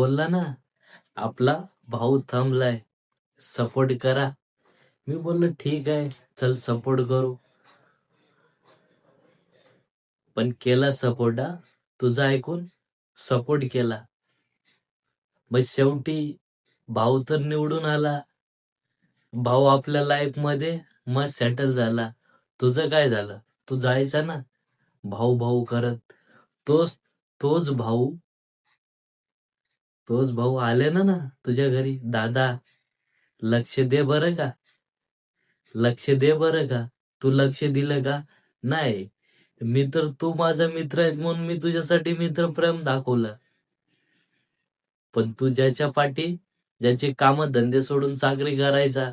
बोलला ना, आपला भाऊ थांबलाय, सपोर्ट करा. मी बोललो ठीक आहे, चल सपोर्ट करू. पण केला सपोर्ट, तुझा ऐकून सपोर्ट केला. मग शेवटी भाऊ तर निवडून आला, भाऊ आपल्या लाईफ मध्ये मग सेटल झाला. तुझं काय झालं? तू जायचा ना भाऊ भाऊ करत. तोच तोच भाऊ तोच भाऊ आले ना तुझ्या घरी. दादा, लक्ष दे बरं का, लक्ष दे बरं का. तू लक्ष दिलं का? नाही. मी तर, तू माझा मित्र आहे म्हणून मी तुझ्यासाठी मित्रप्रेम दाखवलं. पण तू ज्याच्या पाठी, ज्याचे काम धंदे सोडून चाकरी करायचा,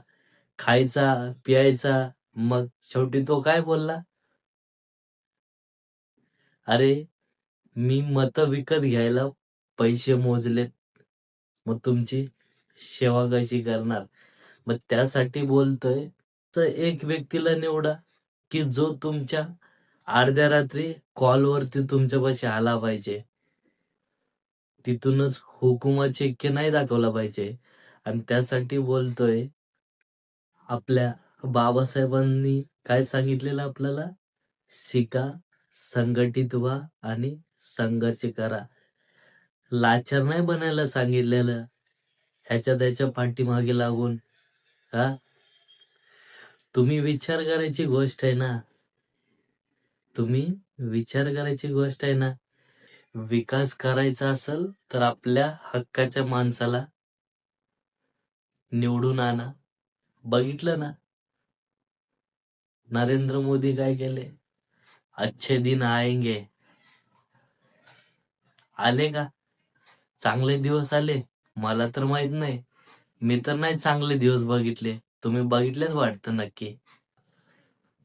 खायचा प्यायचा, मग शेवटी तो काय बोलला? अरे, मी मत विकत घ्यायला पैसे मोजलेत, मग तुमची सेवा कशी करणार? मग त्यासाठी बोलतोय, तर एक व्यक्तीला निवडा की जो तुमच्या अर्ध्या रात्री कॉलवरती तुमच्यापाशी आला पाहिजे. तिथूनच हुकुमाचे इक्के नाही दाखवला पाहिजे. आणि त्यासाठी बोलतोय, आपल्या बाबासाहेबांनी काय सांगितलेलं आपल्याला? शिका, संघटित व्हा आणि संघर्ष करा. लाचार नाही बनायला सांगितलेलं ह्याच्या त्याच्या पाठीमागे लागून. हा, तुम्ही विचार करायची गोष्ट आहे ना, तुम्ही विचार करायची गोष्ट आहे ना. विकास करायचा असेल तर आपल्या हक्काच्या माणसाला निवडून आणा. बघितलं ना नरेंद्र मोदी काय केले? अच्छे दिन आएंगे, आले का? चांगले दिवस आले? मला तर माहित नाही, मी तर नाही चांगले दिवस बघितले. तुम्ही बघितलेच वाटतं नक्की.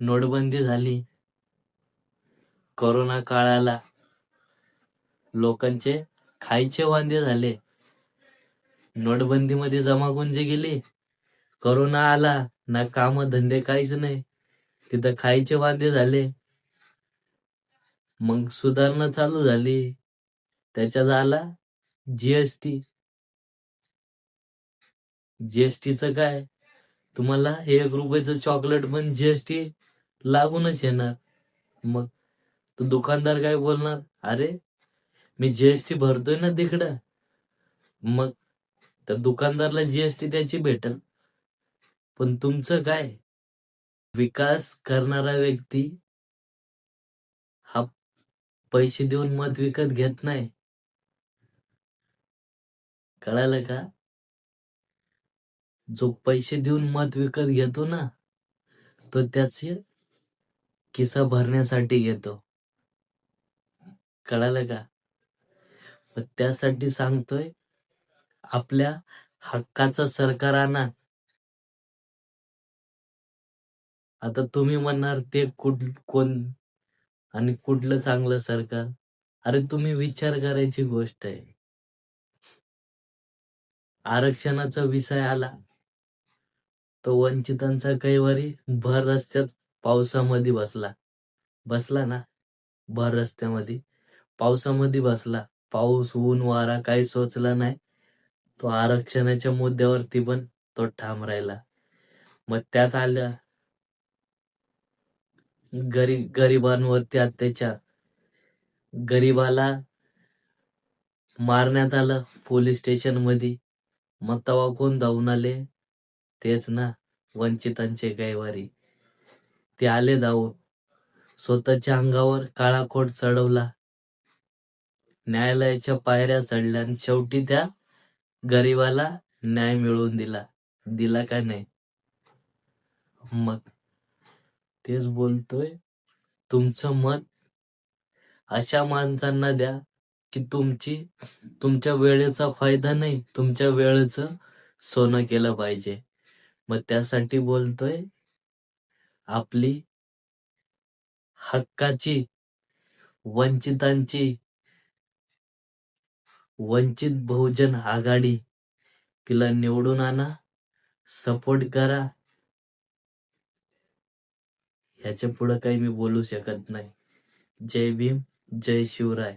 नोटबंदी झाली, कोरोना काळ आला, लोकांचे खायचे वांदे झाले. नोटबंदी मध्ये जमागुंजी गेली, कोरोना आला, ना काम धंदे काहीच नाही, तिथं खायचे वांदे झाले. मग सुधारणा चालू झाली, त्याच्यात आला जीएसटी. जीएसटीचं काय? तुम्हाला 1 रुपयाचं चॉकलेट पण जीएसटी लागूनच येणार. मग तो दुकानदार काय बोलणार? अरे, मी जीएसटी भरतोय ना तिकडं. मग त्या दुकानदारला जीएसटी त्याची भेटल. पण तुमचं काय? विकास करणारा व्यक्ती हा पैसे देऊन मत विकत घेत नाही, कळालं का? जो पैसे देऊन मत विकत घेतो ना, तो त्याचे खिसा भरण्यासाठी घेतो, कळालं का? मग त्यासाठी सांगतोय, आपल्या हक्काचं सरकार आणा. आता तुम्ही म्हणणार ते कोण आणि कुठलं चांगलं सरकार? अरे, तुम्ही विचार करायची गोष्ट आहे. आरक्षणाचा विषय आला, तो वंचितांचा कैवारी भर रस्त्यात पावसामध्ये बसला ना, भर रस्त्यामध्ये पावसामध्ये बसला. पाऊस ऊन वारा काही सोचला नाही, तो आरक्षणाच्या मुद्द्यावरती पण तो ठाम राहिला. मग त्यात आल्या गरिबांवरती अत्याचार, गरीबाला मारण्यात आलं पोलीस स्टेशन मध्ये. मग तेव्हा कोण धावून आले? तेच ना, वंचितांचे कैवारी. ते आले धावून, स्वतःच्या अंगावर काळा कोट चढवला, न्यायालयाच्या पायऱ्या चढल्या आणि शेवटी त्या गरीबाला न्याय मिळवून दिला का नाही? मग तेच बोलतोय, तुमचं मत अशा माणसांना द्या की तुमच्या वेळेचा फायदा नाही, तुमच्या वेळेचं सोनं केलं पाहिजे. मग त्यासाठी बोलतोय, आपली हक्काची, वंचितांची, वंचित बहुजन आघाडी, तिला निवडून आणा, सपोर्ट करा. ह्याच्या पुढे काही मी बोलू शकत नाही. जय भीम, जय शिवराय.